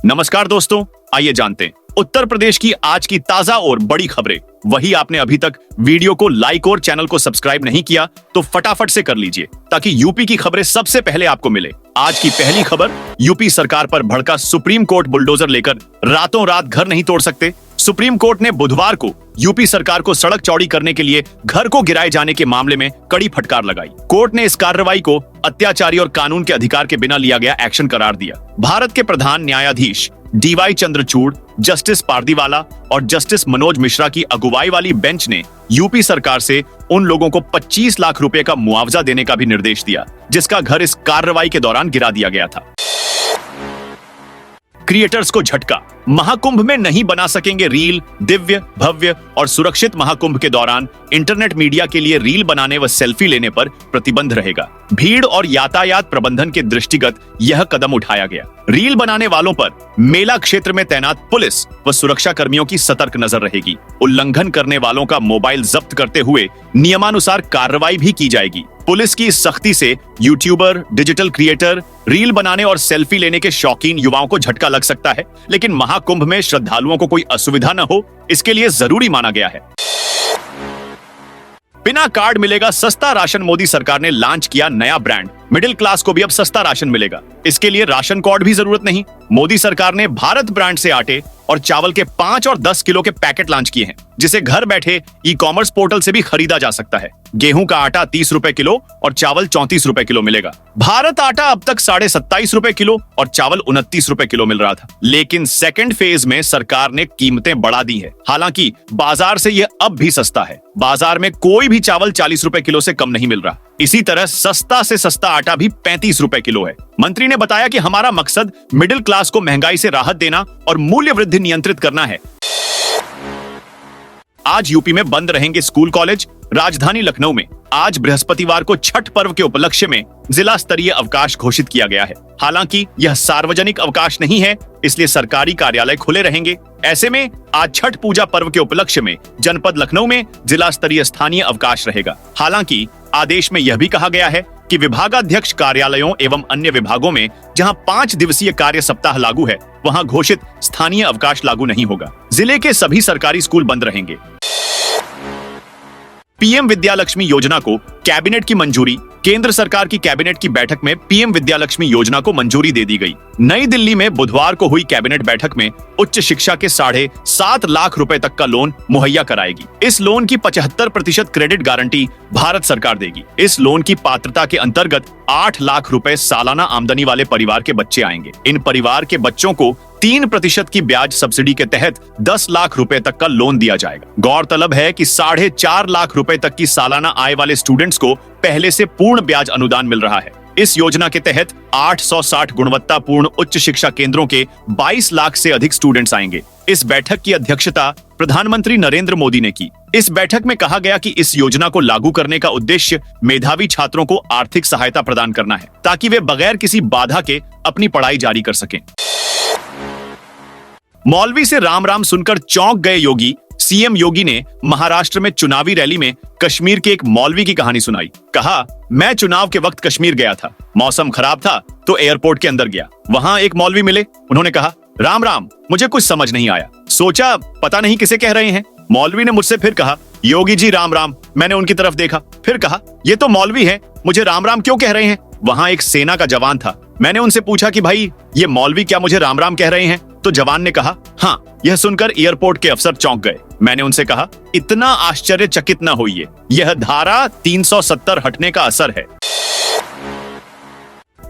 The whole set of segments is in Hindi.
नमस्कार दोस्तों, आइए जानते हैं उत्तर प्रदेश की आज की ताजा और बड़ी खबरें। वही आपने अभी तक वीडियो को लाइक और चैनल को सब्सक्राइब नहीं किया तो फटाफट से कर लीजिए ताकि यूपी की खबरें सबसे पहले आपको मिले। आज की पहली खबर, यूपी सरकार पर भड़का सुप्रीम कोर्ट बुलडोजर लेकर रातों रात घर नहीं तोड़ सकते। सुप्रीम कोर्ट ने बुधवार को यूपी सरकार को सड़क चौड़ी करने के लिए घर को गिराए जाने के मामले में कड़ी फटकार लगाई। कोर्ट ने इस कार्रवाई को अत्याचारी और कानून के अधिकार के बिना लिया गया एक्शन करार दिया। भारत के प्रधान न्यायाधीश डीवाई चंद्रचूड़, जस्टिस पारदीवाला और जस्टिस मनोज मिश्रा की अगुवाई वाली बेंच ने यूपी सरकार से उन लोगों को 25 लाख रुपए का मुआवजा देने का भी निर्देश दिया जिसका घर इस कार्रवाई के दौरान गिरा दिया गया था। क्रिएटर्स को झटका, महाकुंभ में नहीं बना सकेंगे रील। दिव्य, भव्य और सुरक्षित महाकुंभ के दौरान इंटरनेट मीडिया के लिए रील बनाने व सेल्फी लेने पर प्रतिबंध रहेगा। भीड़ और यातायात प्रबंधन के दृष्टिगत यह कदम उठाया गया। रील बनाने वालों पर मेला क्षेत्र में तैनात पुलिस व सुरक्षा कर्मियों की सतर्क नजर रहेगी। उल्लंघन करने वालों का मोबाइल जब्त करते हुए नियमानुसार कार्रवाई भी की जाएगी। पुलिस की इस सख्ती से यूट्यूबर, डिजिटल क्रिएटर, रील बनाने और सेल्फी लेने के शौकीन युवाओं को झटका लग सकता है, लेकिन महाकुंभ में श्रद्धालुओं को कोई असुविधा न हो इसके लिए जरूरी माना गया है। बिना कार्ड मिलेगा सस्ता राशन, मोदी सरकार ने लॉन्च किया नया ब्रांड। मिडिल क्लास को भी अब सस्ता राशन मिलेगा। इसके लिए राशन कार्ड भी जरूरत नहीं। मोदी सरकार ने भारत ब्रांड से आटे और चावल के 5 और 10 किलो के पैकेट लॉन्च किए हैं जिसे घर बैठे ई कॉमर्स पोर्टल से भी खरीदा जा सकता है। गेहूं का आटा 30 रुपए किलो और चावल 34 रुपए किलो मिलेगा। भारत आटा अब तक 27.5 रुपए किलो और चावल 29 रुपए किलो मिल रहा था, लेकिन सेकंड फेज में सरकार ने कीमतें बढ़ा दी है। हालांकि बाजार से यह अब भी सस्ता है। बाजार में कोई भी चावल 40 रुपए किलो से कम नहीं मिल रहा। इसी तरह सस्ता से सस्ता आटा भी 35 रुपए किलो है। मंत्री ने बताया कि हमारा मकसद मिडिल क्लास को महंगाई से राहत देना और मूल्य वृद्धि नियंत्रित करना है। आज यूपी में बंद रहेंगे स्कूल कॉलेज। राजधानी लखनऊ में आज बृहस्पतिवार को छठ पर्व के उपलक्ष्य में जिला स्तरीय अवकाश घोषित किया गया है। हालांकि यह सार्वजनिक अवकाश नहीं है, इसलिए सरकारी कार्यालय खुले रहेंगे। ऐसे में आज छठ पूजा पर्व के उपलक्ष्य में जनपद लखनऊ में जिला स्तरीय स्थानीय अवकाश रहेगा। हालांकि आदेश में यह भी कहा गया है कि विभागाध्यक्ष कार्यालयों एवं अन्य विभागों में जहां 5 दिवसीय कार्य सप्ताह लागू है, वहां घोषित स्थानीय अवकाश लागू नहीं होगा। जिले के सभी सरकारी स्कूल बंद रहेंगे। पीएम विद्यालक्ष्मी योजना को कैबिनेट की मंजूरी। केंद्र सरकार की कैबिनेट की बैठक में पीएम विद्यालक्ष्मी योजना को मंजूरी दे दी गई। नई दिल्ली में बुधवार को हुई कैबिनेट बैठक में उच्च शिक्षा के 7.5 लाख रुपए तक का लोन मुहैया कराएगी। इस लोन की 75% क्रेडिट गारंटी भारत सरकार देगी। इस लोन की पात्रता के अंतर्गत 8 लाख रुपए सालाना आमदनी वाले परिवार के बच्चे आएंगे। इन परिवार के बच्चों को 3% की ब्याज सब्सिडी के तहत 10 लाख रुपए तक का लोन दिया जाएगा। गौरतलब है कि 4.5 लाख रुपए तक की सालाना आय वाले स्टूडेंट्स को पहले से पूर्ण ब्याज अनुदान मिल रहा है। इस योजना के तहत 860 गुणवत्तापूर्ण उच्च शिक्षा केंद्रों के 22 लाख से अधिक स्टूडेंट्स आएंगे। इस बैठक की अध्यक्षता प्रधानमंत्री नरेंद्र मोदी ने की। इस बैठक में कहा गया कि इस योजना को लागू करने का उद्देश्य मेधावी छात्रों को आर्थिक सहायता प्रदान करना है ताकि वे बगैर किसी बाधा के अपनी पढ़ाई जारी कर सकें। मौलवी से राम राम सुनकर चौंक गए योगी। सीएम योगी ने महाराष्ट्र में चुनावी रैली में कश्मीर के एक मौलवी की कहानी सुनाई। कहा, मैं चुनाव के वक्त कश्मीर गया था, मौसम खराब था तो एयरपोर्ट के अंदर गया। वहां एक मौलवी मिले। उन्होंने कहा, राम राम, मुझे कुछ समझ नहीं आया। सोचा पता नहीं किसे कह रहे हैं। मौलवी ने मुझसे फिर कहा, योगी जी राम राम। मैंने उनकी तरफ देखा, फिर कहा, ये तो मौलवी है, मुझे राम राम क्यों कह रहे हैं। वहां एक सेना का जवान था। मैंने उनसे पूछा कि भाई ये मौलवी क्या मुझे राम राम कह रहे हैं? तो जवान ने कहा, हाँ। यह सुनकर एयरपोर्ट के अफसर चौंक गए। मैंने उनसे कहा, इतना आश्चर्यचकित न होइए, यह धारा 370 हटने का असर है।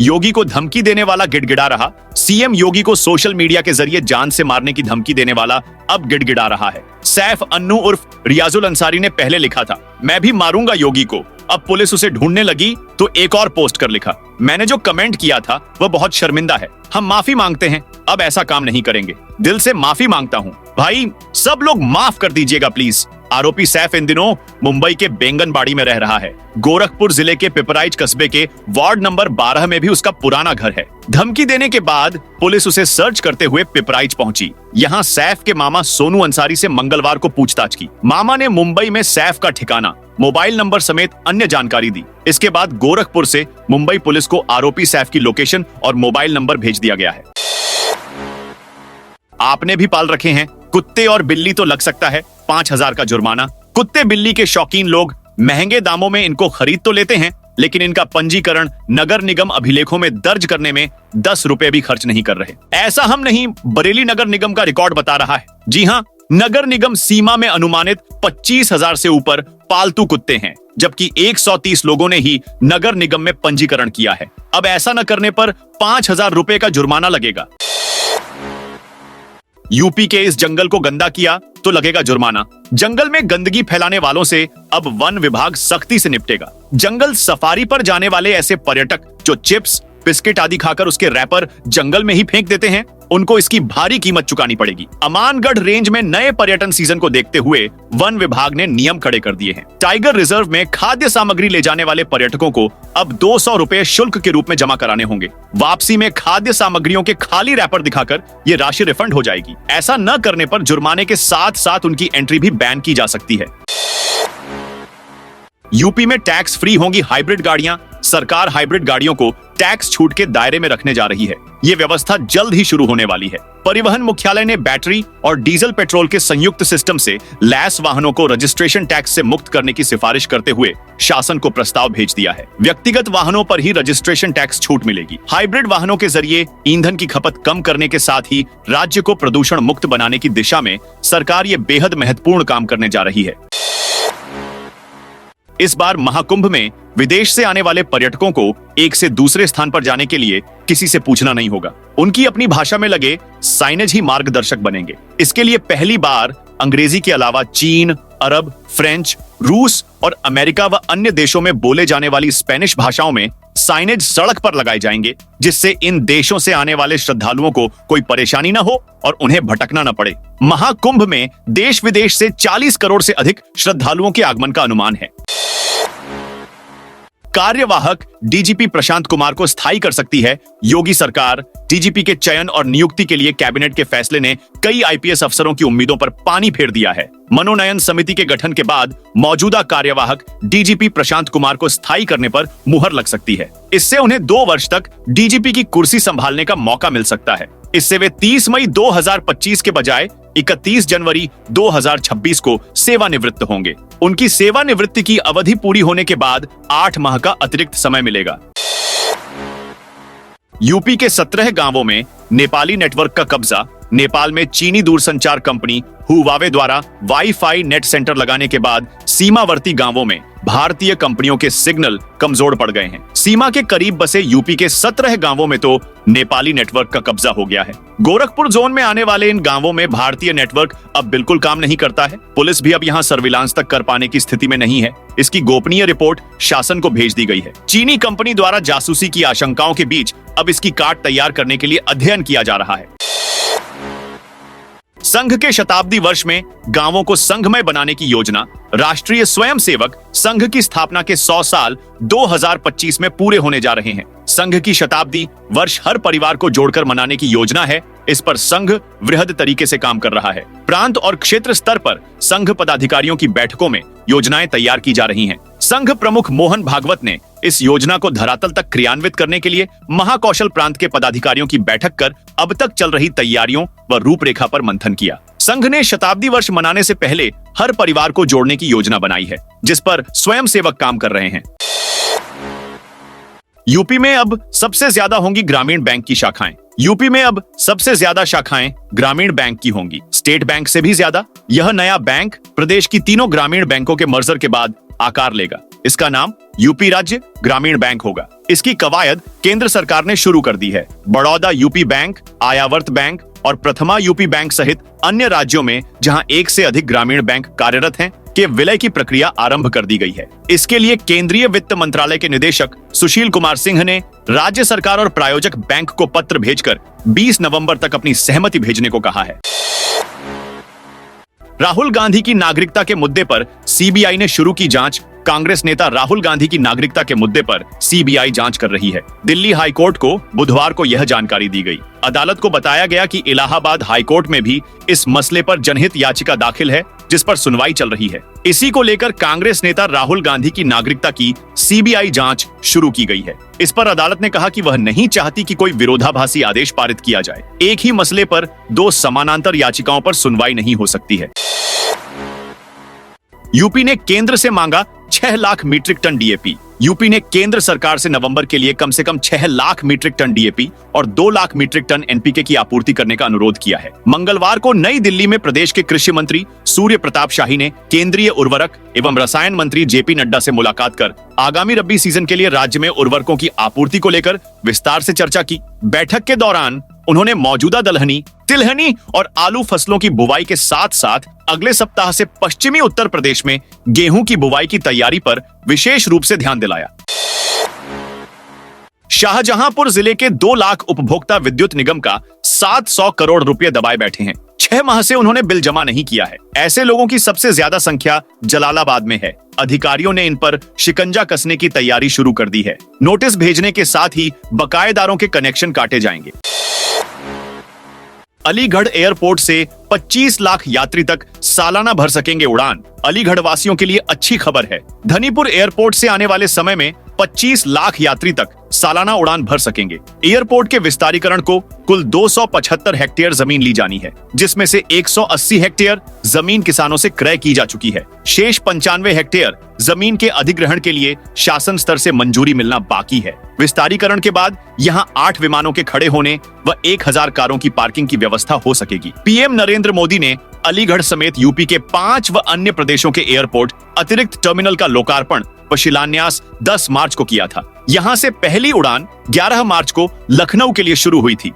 योगी को धमकी देने वाला गिड़गिड़ा रहा। सीएम योगी को सोशल मीडिया के जरिए जान से मारने की धमकी देने वाला अब गिड़गिड़ा रहा है। सैफ अन्नू उर्फ रियाजुल अंसारी ने पहले लिखा था, मैं भी मारूंगा योगी को। अब पुलिस उसे ढूंढने लगी तो एक और पोस्ट कर लिखा, मैंने जो कमेंट किया था वह बहुत शर्मिंदा है, हम माफी मांगते हैं, अब ऐसा काम नहीं करेंगे, दिल से माफी मांगता हूँ। भाई सब लोग माफ कर दीजिएगा प्लीज। आरोपी सैफ इन दिनों मुंबई के बेंगनबाड़ी में रह रहा है। गोरखपुर जिले के पिपराइच कस्बे के वार्ड नंबर 12 में भी उसका पुराना घर है। धमकी देने के बाद पुलिस उसे सर्च करते हुए पिपराइच पहुंची। यहां सैफ के मामा सोनू अंसारी से मंगलवार को पूछताछ की। मामा ने मुंबई में सैफ का ठिकाना, मोबाइल नंबर समेत अन्य जानकारी दी। इसके बाद गोरखपुर से मुंबई पुलिस को आरोपी सैफ की लोकेशन और मोबाइल नंबर भेज दिया गया है। आपने भी पाल रखे हैं कुत्ते और बिल्ली तो लग सकता है 5,000 का जुर्माना। कुत्ते बिल्ली के शौकीन लोग महंगे दामों में इनको खरीद तो लेते हैं, लेकिन इनका पंजीकरण नगर निगम अभिलेखों में दर्ज करने में 10 रुपए भी खर्च नहीं कर रहे। ऐसा हम नहीं, बरेली नगर निगम का रिकॉर्ड बता रहा है। जी हाँ, नगर निगम सीमा में अनुमानित 25,000 से ऊपर पालतू कुत्ते हैं, जबकि 130 लोगों ने ही नगर निगम में पंजीकरण किया है। अब ऐसा न करने पर 5,000 रुपए का जुर्माना लगेगा। यूपी के इस जंगल को गंदा किया तो लगेगा जुर्माना। जंगल में गंदगी फैलाने वालों से अब वन विभाग सख्ती से निपटेगा। जंगल सफारी पर जाने वाले ऐसे पर्यटक जो चिप्स, बिस्किट आदि खाकर उसके रैपर जंगल में ही फेंक देते हैं, उनको इसकी भारी कीमत चुकानी पड़ेगी। अमानगढ़ रेंज में नए पर्यटन सीजन को देखते हुए वन विभाग ने नियम खड़े कर दिए हैं। टाइगर रिजर्व में खाद्य सामग्री ले जाने वाले पर्यटकों को अब 200 रुपए शुल्क के रूप में जमा कराने होंगे। वापसी में खाद्य सामग्रियों के खाली रैपर दिखाकर ये राशि रिफंड हो जाएगी। ऐसा न करने पर जुर्माने के साथ साथ उनकी एंट्री भी बैन की जा सकती है। यूपी में टैक्स फ्री होंगी हाइब्रिड गाड़ियां। सरकार हाइब्रिड गाड़ियों को टैक्स छूट के दायरे में रखने जा रही है। ये व्यवस्था जल्द ही शुरू होने वाली है। परिवहन मुख्यालय ने बैटरी और डीजल पेट्रोल के संयुक्त सिस्टम से लैस वाहनों को रजिस्ट्रेशन टैक्स से मुक्त करने की सिफारिश करते हुए शासन को प्रस्ताव भेज दिया है। व्यक्तिगत वाहनों पर ही रजिस्ट्रेशन टैक्स छूट मिलेगी। हाइब्रिड वाहनों के जरिए ईंधन की खपत कम करने के साथ ही राज्य को प्रदूषण मुक्त बनाने की दिशा में सरकार ये बेहद महत्वपूर्ण काम करने जा रही है। इस बार महाकुंभ में विदेश से आने वाले पर्यटकों को एक से दूसरे स्थान पर जाने के लिए किसी से पूछना नहीं होगा। उनकी अपनी भाषा में लगे साइनेज ही मार्गदर्शक बनेंगे। इसके लिए पहली बार अंग्रेजी के अलावा चीन, अरब, फ्रेंच, रूस और अमेरिका व अन्य देशों में बोले जाने वाली स्पेनिश भाषाओं में साइनेज सड़क पर लगाए जाएंगे, जिससे इन देशों से आने वाले श्रद्धालुओं को कोई परेशानी न हो और उन्हें भटकना न पड़े। महाकुंभ में देश विदेश से 40 करोड़ से अधिक श्रद्धालुओं के आगमन का अनुमान है। कार्यवाहक डीजीपी प्रशांत कुमार को स्थायी कर सकती है योगी सरकार। डीजीपी के चयन और नियुक्ति के लिए कैबिनेट के फैसले ने कई आईपीएस अफसरों की उम्मीदों पर पानी फेर दिया है। मनोनयन समिति के गठन के बाद मौजूदा कार्यवाहक डीजीपी प्रशांत कुमार को स्थायी करने पर मुहर लग सकती है। इससे उन्हें 2 वर्ष तक डीजीपी की कुर्सी संभालने का मौका मिल सकता है। इससे वे 30 मई 2025 के बजाय 31 जनवरी 2026 को सेवानिवृत्त होंगे। उनकी सेवानिवृत्ति की अवधि पूरी होने के बाद 8 माह का अतिरिक्त समय मिलेगा। यूपी के 17 गांवों में नेपाली नेटवर्क का कब्जा। नेपाल में चीनी दूरसंचार कंपनी हुवावे द्वारा वाईफाई नेट सेंटर लगाने के बाद सीमावर्ती गांवों में भारतीय कंपनियों के सिग्नल कमजोर पड़ गए हैं। सीमा के करीब बसे यूपी के 17 गांवों में तो नेपाली नेटवर्क का कब्जा हो गया है। गोरखपुर जोन में आने वाले इन गांवों में भारतीय नेटवर्क अब बिल्कुल काम नहीं करता है। पुलिस भी अब यहां सर्विलांस तक कर पाने की स्थिति में नहीं है। इसकी गोपनीय रिपोर्ट शासन को भेज दी गई है। चीनी कंपनी द्वारा जासूसी की आशंकाओं के बीच अब इसकी काट तैयार करने के लिए अध्ययन किया जा रहा है। संघ के शताब्दी वर्ष में गांवों को संघमय बनाने की योजना। राष्ट्रीय स्वयंसेवक संघ की स्थापना के 100 साल 2025 में पूरे होने जा रहे हैं। संघ की शताब्दी वर्ष हर परिवार को जोड़कर मनाने की योजना है। इस पर संघ वृहद तरीके से काम कर रहा है। प्रांत और क्षेत्र स्तर पर संघ पदाधिकारियों की बैठकों में योजनाएं तैयार की जा रही हैं। संघ प्रमुख मोहन भागवत ने इस योजना को धरातल तक क्रियान्वित करने के लिए महाकौशल प्रांत के पदाधिकारियों की बैठक कर अब तक चल रही तैयारियों व रूपरेखा पर मंथन किया। संघ ने शताब्दी वर्ष मनाने से पहले हर परिवार को जोड़ने की योजना बनाई है, जिस पर स्वयंसेवक काम कर रहे हैं। यूपी में अब सबसे ज्यादा होंगी ग्रामीण बैंक की शाखाएं। यूपी में अब सबसे ज्यादा शाखाएं ग्रामीण बैंक की होंगी, स्टेट बैंक से भी ज्यादा। यह नया बैंक प्रदेश की तीनों ग्रामीण बैंकों के मर्जर के बाद आकार लेगा। इसका नाम यूपी राज्य ग्रामीण बैंक होगा। इसकी कवायद केंद्र सरकार ने शुरू कर दी है। बड़ौदा यूपी बैंक, आयावर्त बैंक और प्रथमा यूपी बैंक सहित अन्य राज्यों में जहां एक से अधिक ग्रामीण बैंक कार्यरत हैं, के विलय की प्रक्रिया आरंभ कर दी गई है। इसके लिए केंद्रीय वित्त मंत्रालय के निदेशक सुशील कुमार सिंह ने राज्य सरकार और प्रायोजक बैंक को पत्र भेजकर 20 नवंबर तक अपनी सहमति भेजने को कहा है। राहुल गांधी की नागरिकता के मुद्दे पर सीबीआई ने शुरू की जांच। कांग्रेस नेता राहुल गांधी की नागरिकता के मुद्दे पर सीबीआई जांच कर रही है। दिल्ली हाईकोर्ट को बुधवार को यह जानकारी दी गई। अदालत को बताया गया कि इलाहाबाद हाईकोर्ट में भी इस मसले पर जनहित याचिका दाखिल है, जिस पर सुनवाई चल रही है। इसी को लेकर कांग्रेस नेता राहुल गांधी की नागरिकता की सीबीआई जांच शुरू की गई है। इस पर अदालत ने कहा कि वह नहीं चाहती कि कोई विरोधाभासी आदेश पारित किया जाए। एक ही मसले पर दो समानांतर याचिकाओं पर सुनवाई नहीं हो सकती है। यूपी ने केंद्र से मांगा 6 lakh metric ton DAP. UP ने केंद्र सरकार से नवंबर के लिए कम से कम 6 लाख मीट्रिक टन डीएपी और 2 लाख मीट्रिक टन एनपीके की आपूर्ति करने का अनुरोध किया है। मंगलवार को नई दिल्ली में प्रदेश के कृषि मंत्री सूर्य प्रताप शाही ने केंद्रीय उर्वरक एवं रसायन मंत्री जेपी नड्डा से मुलाकात कर आगामी रबी सीजन के लिए राज्य में उर्वरकों की आपूर्ति को लेकर विस्तार से चर्चा की। बैठक के दौरान उन्होंने मौजूदा दलहनी, तिलहनी और आलू फसलों की बुवाई के साथ साथ अगले सप्ताह से पश्चिमी उत्तर प्रदेश में गेहूं की बुवाई की तैयारी पर विशेष रूप से ध्यान दिलाया। शाहजहांपुर जिले के 2 लाख उपभोक्ता विद्युत निगम का 700 करोड़ रुपए दबाए बैठे हैं। 6 माह से उन्होंने बिल जमा नहीं किया है। ऐसे लोगों की सबसे ज्यादा संख्या जलालाबाद में है। अधिकारियों ने इन पर शिकंजा कसने की तैयारी शुरू कर दी है। नोटिस भेजने के साथ ही बकायेदारों के कनेक्शन काटे जाएंगे। अलीगढ़ एयरपोर्ट से 25 लाख यात्री तक सालाना भर सकेंगे उड़ान। अलीगढ़ वासियों के लिए अच्छी खबर है। धनीपुर एयरपोर्ट से आने वाले समय में 25 लाख यात्री तक सालाना उड़ान भर सकेंगे। एयरपोर्ट के विस्तारीकरण को कुल 275 हेक्टेयर जमीन ली जानी है, जिसमें से 180 हेक्टेयर जमीन किसानों से क्रय की जा चुकी है। शेष 95 हेक्टेयर जमीन के अधिग्रहण के लिए शासन स्तर से मंजूरी मिलना बाकी है। विस्तारीकरण के बाद यहां 8 विमानों के खड़े होने व 1000 कारों की पार्किंग की व्यवस्था हो सकेगी। पीएम नरेंद्र मोदी ने अलीगढ़ समेत यूपी के 5 व अन्य प्रदेशों के एयरपोर्ट अतिरिक्त टर्मिनल का लोकार्पण व शिलान्यास 10 मार्च को किया था। यहां से पहली उड़ान 11 मार्च को लखनऊ के लिए शुरू हुई थी।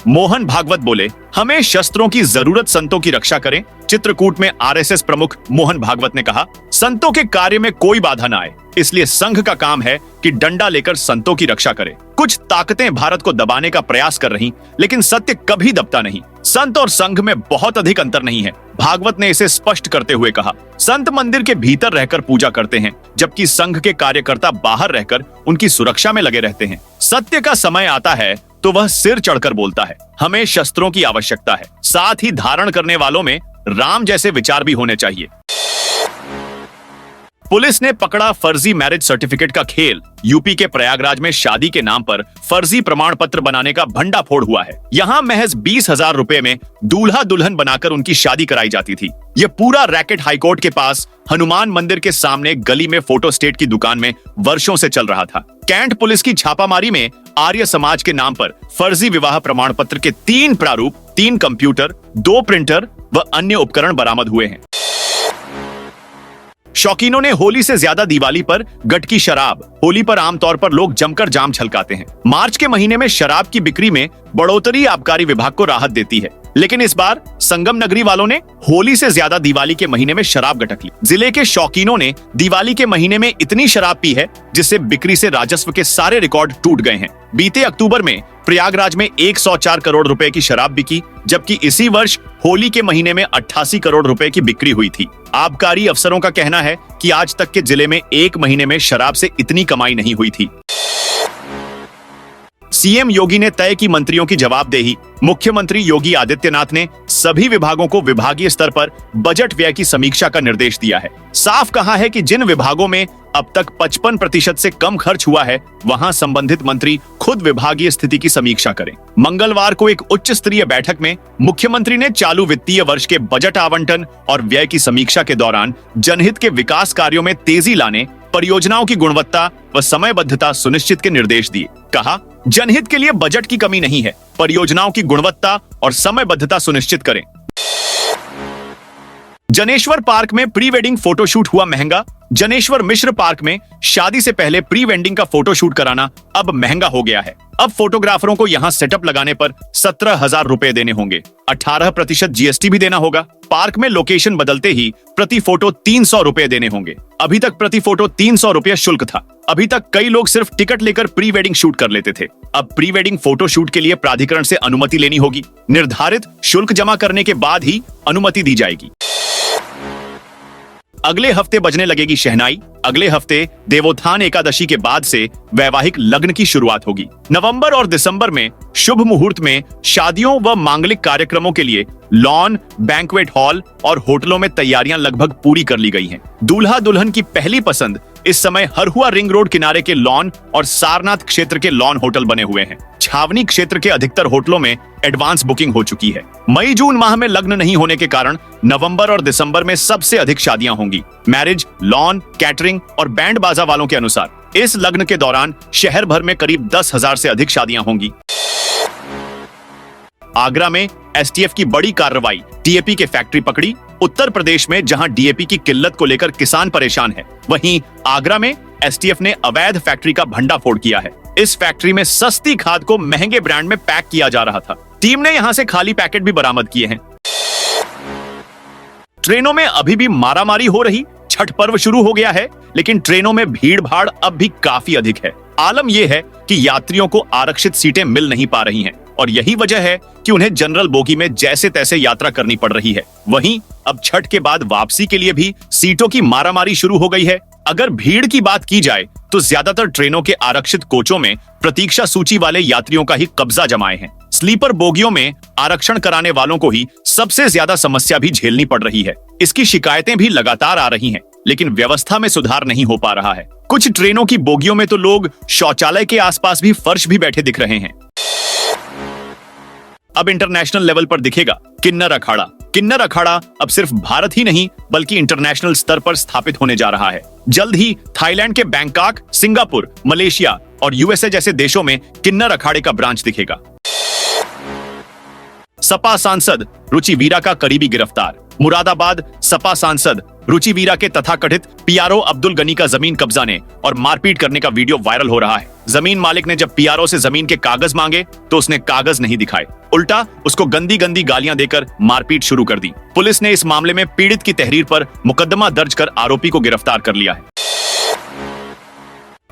मोहन भागवत बोले, हमें शस्त्रों की जरूरत संतों की रक्षा करें। चित्रकूट में आरएसएस प्रमुख मोहन भागवत ने कहा, संतों के कार्य में कोई बाधा न आए, इसलिए संघ का काम है कि डंडा लेकर संतों की रक्षा करे। कुछ ताकतें भारत को दबाने का प्रयास कर रही, लेकिन सत्य कभी दबता नहीं। संत और संघ में बहुत अधिक अंतर नहीं है। भागवत ने इसे स्पष्ट करते हुए कहा, संत मंदिर के भीतर रहकर पूजा करते हैं, जबकि संघ के कार्यकर्ता बाहर रहकर उनकी सुरक्षा में लगे रहते हैं। सत्य का समय आता है तो वह सिर चढ़कर बोलता है। हमें शस्त्रों की आवश्यकता है, साथ ही धारण करने वालों में राम जैसे विचार भी होने चाहिए। पुलिस ने पकड़ा फर्जी मैरिज सर्टिफिकेट का खेल। यूपी के प्रयागराज में शादी के नाम पर फर्जी प्रमाण पत्र बनाने का भंडाफोड़ हुआ है। यहाँ महज 20,000 रुपए में दूल्हा दुल्हन बनाकर उनकी शादी कराई जाती थी। ये पूरा रैकेट हाईकोर्ट के पास हनुमान मंदिर के सामने गली में फोटो स्टेट की दुकान में वर्षों से चल रहा था। कैंट पुलिस की छापामारी में आर्य समाज के नाम पर फर्जी विवाह प्रमाण पत्र के 3 प्रारूप, 3 कंप्यूटर, 2 प्रिंटर व अन्य उपकरण बरामद हुए हैं। शौकीनों ने होली से ज्यादा दिवाली पर गटकी शराब। होली पर आमतौर पर लोग जमकर जाम छलकाते हैं। मार्च के महीने में शराब की बिक्री में बढ़ोतरी आबकारी विभाग को राहत देती है, लेकिन इस बार संगम नगरी वालों ने होली से ज्यादा दिवाली के महीने में शराब गटक ली। जिले के शौकीनों ने दिवाली के महीने में इतनी शराब पी है जिससे बिक्री से राजस्व के सारे रिकॉर्ड टूट गए हैं। बीते अक्टूबर में प्रयागराज में 104 करोड़ रुपए की शराब बिकी, जबकि इसी वर्ष होली के महीने में 88 करोड़ रुपए की बिक्री हुई थी। आबकारी अफसरों का कहना है कि आज तक के जिले में एक महीने में शराब से इतनी कमाई नहीं हुई थी। सीएम योगी ने तय की मंत्रियों की जवाबदेही। मुख्यमंत्री योगी आदित्यनाथ ने सभी विभागों को विभागीय स्तर पर बजट व्यय की समीक्षा का निर्देश दिया है। साफ कहा है कि जिन विभागों में अब तक 55% से कम खर्च हुआ है, वहां संबंधित मंत्री खुद विभागीय स्थिति की समीक्षा करें। मंगलवार को एक उच्च स्तरीय बैठक में मुख्यमंत्री ने चालू वित्तीय वर्ष के बजट आवंटन और व्यय की समीक्षा के दौरान जनहित के विकास कार्यों में तेजी लाने, परियोजनाओं की गुणवत्ता व समयबद्धता सुनिश्चित के निर्देश दिए। कहा, जनहित के लिए बजट की कमी नहीं है, परियोजनाओं की गुणवत्ता और समयबद्धता सुनिश्चित करें। जनेश्वर पार्क में प्री वेडिंग फोटोशूट हुआ महंगा। जनेश्वर मिश्र पार्क में शादी से पहले प्री वेडिंग का फोटोशूट कराना अब महंगा हो गया है। अब फोटोग्राफरों को यहां सेटअप लगाने पर 17,000 रुपए देने होंगे। 18% जीएसटी भी देना होगा। पार्क में लोकेशन बदलते ही प्रति फोटो 300 रुपए देने होंगे। अभी तक प्रति फोटो 300 रुपए शुल्क था। अभी तक कई लोग सिर्फ टिकट लेकर प्री वेडिंग शूट कर लेते थे। अब प्री वेडिंग फोटो शूट के लिए प्राधिकरण से अनुमति लेनी होगी। निर्धारित शुल्क जमा करने के बाद ही अनुमति दी जाएगी। अगले हफ्ते बजने लगेगी शहनाई। अगले हफ्ते देवोत्थान एकादशी के बाद से वैवाहिक लग्न की शुरुआत होगी। नवंबर और दिसंबर में शुभ मुहूर्त में शादियों व मांगलिक कार्यक्रमों के लिए लॉन, बैंक्वेट हॉल और होटलों में तैयारियां लगभग पूरी कर ली गई हैं। दूल्हा दुल्हन की पहली पसंद इस समय हरहुआ रिंग रोड किनारे के लॉन और सारनाथ क्षेत्र के लॉन होटल बने हुए हैं। छावनी क्षेत्र के अधिकतर होटलों में एडवांस बुकिंग हो चुकी है। मई जून माह में लग्न नहीं होने के कारण नवंबर और दिसंबर में सबसे अधिक शादियां होंगी। मैरिज, लॉन, कैटरिंग और बैंड बाजा वालों के अनुसार इस लग्न के दौरान शहर भर में करीब 10,000 से अधिक शादियां होंगी। आगरा में एसटीएफ की बड़ी कार्रवाई, डीएपी के फैक्ट्री पकड़ी। उत्तर प्रदेश में जहां डीएपी की किल्लत को लेकर किसान परेशान है, वहीं आगरा में एसटीएफ ने अवैध फैक्ट्री का भंडाफोड़ किया है। इस फैक्ट्री में सस्ती खाद को महंगे ब्रांड में पैक किया जा रहा था। टीम ने यहां से खाली पैकेट भी बरामद किए हैं। ट्रेनों में अभी भी मारामारी हो रही। छठ पर्व शुरू हो गया है, लेकिन ट्रेनों में भीड़ भाड़ अब भी काफी अधिक है। आलम यह है कि यात्रियों को आरक्षित सीटें मिल नहीं पा रही हैं और यही वजह है कि उन्हें जनरल बोगी में जैसे तैसे यात्रा करनी पड़ रही है। वहीं अब छठ के बाद वापसी के लिए भी सीटों की मारामारी शुरू हो गई है। अगर भीड़ की बात की जाए तो ज्यादातर ट्रेनों के आरक्षित कोचों में प्रतीक्षा सूची वाले यात्रियों का ही कब्जा जमाए हैं। स्लीपर बोगियों में आरक्षण कराने वालों को ही सबसे ज्यादा समस्या भी झेलनी पड़ रही है। इसकी शिकायतें भी लगातार आ रही हैं, लेकिन व्यवस्था में सुधार नहीं हो पा रहा है। कुछ ट्रेनों की बोगियों में तो लोग शौचालय के आसपास भी फर्श भी बैठे दिख रहे हैं। अब इंटरनेशनल लेवल पर दिखेगा किन्नर अखाड़ा। किन्नर अखाड़ा अब सिर्फ भारत ही नहीं बल्कि इंटरनेशनल स्तर पर स्थापित होने जा रहा है। जल्द ही थाईलैंड के बैंकॉक, सिंगापुर, मलेशिया और यूएसए जैसे देशों में किन्नर अखाड़े का ब्रांच दिखेगा। सपा सांसद रुचि वीरा का करीबी गिरफ्तार। मुरादाबाद सपा सांसद रुचि वीरा के तथाकथित पीआरओ अब्दुल गनी का जमीन कब्जाने और मारपीट करने का वीडियो वायरल हो रहा है। जमीन मालिक ने जब पीआरओ से जमीन के कागज मांगे तो उसने कागज नहीं दिखाए, उल्टा उसको गंदी गंदी गालियां देकर मारपीट शुरू कर दी। पुलिस ने इस मामले में पीड़ित की तहरीर पर मुकदमा दर्ज कर आरोपी को गिरफ्तार कर लिया है।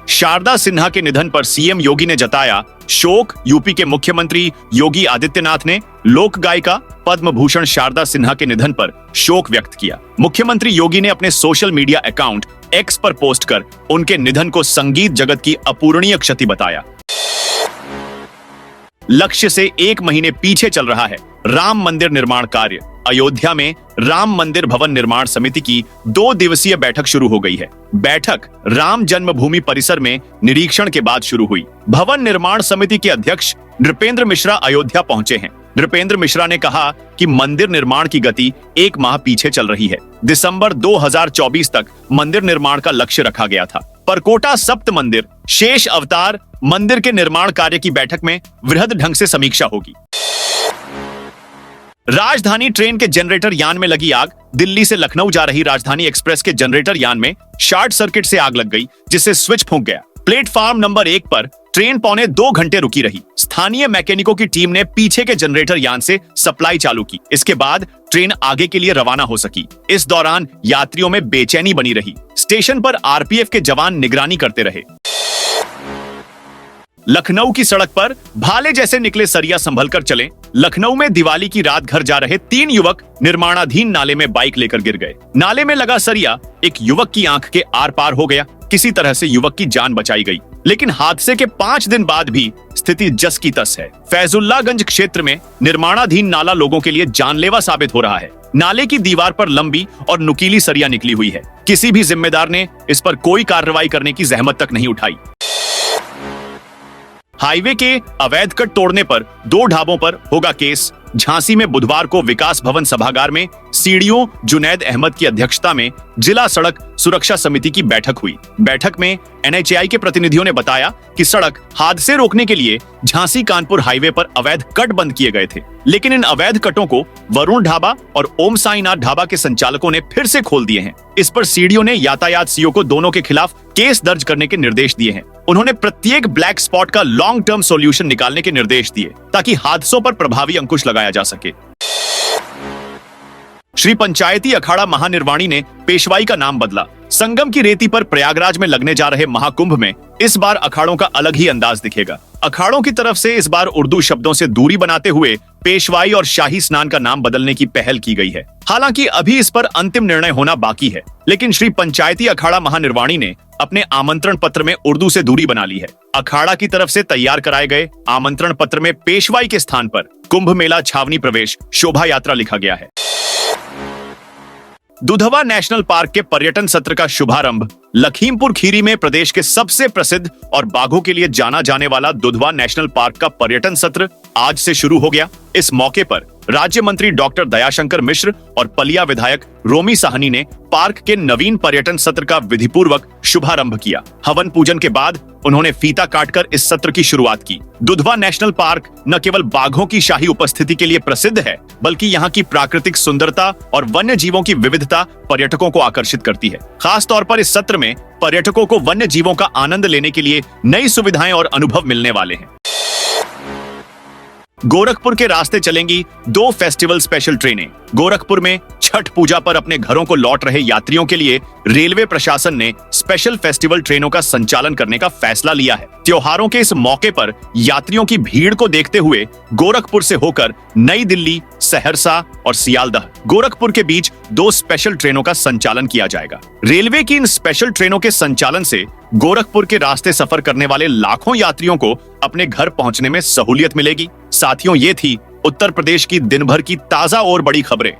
शारदा सिन्हा के निधन पर सीएम योगी ने जताया शोक। यूपी के मुख्यमंत्री योगी आदित्यनाथ ने लोक गायिका पद्म भूषण शारदा सिन्हा के निधन पर शोक व्यक्त किया। मुख्यमंत्री योगी ने अपने सोशल मीडिया अकाउंट एक्स पर पोस्ट कर उनके निधन को संगीत जगत की अपूरणीय क्षति बताया। लक्ष्य से 1 महीने पीछे चल रहा है राम मंदिर निर्माण कार्य। अयोध्या में राम मंदिर भवन निर्माण समिति की 2 दिवसीय बैठक शुरू हो गई है। बैठक राम जन्मभूमि परिसर में निरीक्षण के बाद शुरू हुई। भवन निर्माण समिति के अध्यक्ष नृपेंद्र मिश्रा अयोध्या पहुंचे हैं। नृपेंद्र मिश्रा ने कहा कि मंदिर निर्माण की गति 1 माह पीछे चल रही है। दिसंबर 2024 तक मंदिर निर्माण का लक्ष्य रखा गया था। परकोटा सप्त मंदिर शेष अवतार मंदिर के निर्माण कार्य की बैठक में वृहद ढंग से समीक्षा होगी। राजधानी ट्रेन के जनरेटर यान में लगी आग। दिल्ली से लखनऊ जा रही राजधानी एक्सप्रेस के जनरेटर यान में शॉर्ट सर्किट से आग लग गई, जिससे स्विच फूंक गया। प्लेटफॉर्म नंबर 1 पर ट्रेन पौने 2 घंटे रुकी रही। स्थानीय मैकेनिकों की टीम ने पीछे के जनरेटर यान से सप्लाई चालू की। इसके बाद ट्रेन आगे के लिए रवाना हो सकी। इस दौरान यात्रियों में बेचैनी बनी रही। स्टेशन पर आरपीएफ के जवान निगरानी करते रहे। लखनऊ की सड़क पर भाले जैसे निकले सरिया संभल कर चले। लखनऊ में दिवाली की रात घर जा रहे 3 युवक निर्माणाधीन नाले में बाइक लेकर गिर गए। नाले में लगा सरिया एक युवक की आंख के आर पार हो गया। किसी तरह से युवक की जान बचाई गई, लेकिन हादसे के 5 दिन बाद भी स्थिति जस की तस है। फैजुल्लागंज क्षेत्र में निर्माणाधीन नाला लोगों के लिए जानलेवा साबित हो रहा है। नाले की दीवार पर लंबी और नुकीली सरिया निकली हुई है। किसी भी जिम्मेदार ने इस पर कोई कार्रवाई करने की जहमत तक नहीं उठाई। हाईवे के अवैध कट तोड़ने पर 2 ढाबों पर होगा केस। झांसी में बुधवार को विकास भवन सभागार में सीडीओ जुनैद अहमद की अध्यक्षता में जिला सड़क सुरक्षा समिति की बैठक हुई। बैठक में एनएचएआई के प्रतिनिधियों ने बताया कि सड़क हादसे रोकने के लिए झांसी कानपुर हाईवे पर अवैध कट बंद किए गए थे, लेकिन इन अवैध कटों को वरुण ढाबा और ओम साईनाथ ढाबा के संचालकों ने फिर से खोल दिए हैं। इस पर सीडीओ ने यातायात सीओ को दोनों के खिलाफ केस दर्ज करने के निर्देश दिए हैं। उन्होंने प्रत्येक ब्लैक स्पॉट का लॉन्ग टर्म सॉल्यूशन निकालने के निर्देश दिए ताकि हादसों पर प्रभावी अंकुश लगाया जा सके। श्री पंचायती अखाड़ा महानिर्वाणी ने पेशवाई का नाम बदला। संगम की रेती पर प्रयागराज में लगने जा रहे महाकुंभ में इस बार अखाड़ों का अलग ही अंदाज दिखेगा। अखाड़ों की तरफ से इस बार उर्दू शब्दों से दूरी बनाते हुए पेशवाई और शाही स्नान का नाम बदलने की पहल की गई है। हालांकि अभी इस पर अंतिम निर्णय होना बाकी है, लेकिन श्री पंचायती अखाड़ा महानिर्वाणी ने अपने आमंत्रण पत्र में उर्दू से दूरी बना ली है। अखाड़ा की तरफ से तैयार कराए गए आमंत्रण पत्र में पेशवाई के स्थान पर कुंभ मेला छावनी प्रवेश शोभा यात्रा लिखा गया है। दुधवा नेशनल पार्क के पर्यटन सत्र का शुभारंभ लखीमपुर खीरी में प्रदेश के सबसे प्रसिद्ध और बाघों के लिए जाना जाने वाला दुधवा नेशनल पार्क का पर्यटन सत्र आज से शुरू हो गया। इस मौके पर राज्य मंत्री डॉक्टर दयाशंकर मिश्र और पलिया विधायक रोमी साहनी ने पार्क के नवीन पर्यटन सत्र का विधिपूर्वक शुभारंभ किया। हवन पूजन के बाद उन्होंने फीता काटकर इस सत्र की शुरुआत की। दुधवा नेशनल पार्क न केवल बाघों की शाही उपस्थिति के लिए प्रसिद्ध है, बल्कि यहाँ की प्राकृतिक सुंदरता और वन्य जीवों की विविधता पर्यटकों को आकर्षित करती है। खास तौर पर इस सत्र में पर्यटकों को वन्य जीवों का आनंद लेने के लिए नई सुविधाएं और अनुभव मिलने वाले हैं। गोरखपुर के रास्ते चलेंगी 2 फेस्टिवल स्पेशल ट्रेनें। गोरखपुर में छठ पूजा पर अपने घरों को लौट रहे यात्रियों के लिए रेलवे प्रशासन ने स्पेशल फेस्टिवल ट्रेनों का संचालन करने का फैसला लिया है। त्योहारों के इस मौके पर यात्रियों की भीड़ को देखते हुए गोरखपुर से होकर नई दिल्ली, सहरसा और सियालदह गोरखपुर के बीच 2 स्पेशल ट्रेनों का संचालन किया जाएगा। रेलवे की इन स्पेशल ट्रेनों के संचालन से गोरखपुर के रास्ते सफर करने वाले लाखों यात्रियों को अपने घर पहुंचने में सहूलियत मिलेगी। साथियों, ये थी उत्तर प्रदेश की दिन भर की ताजा और बड़ी खबरें।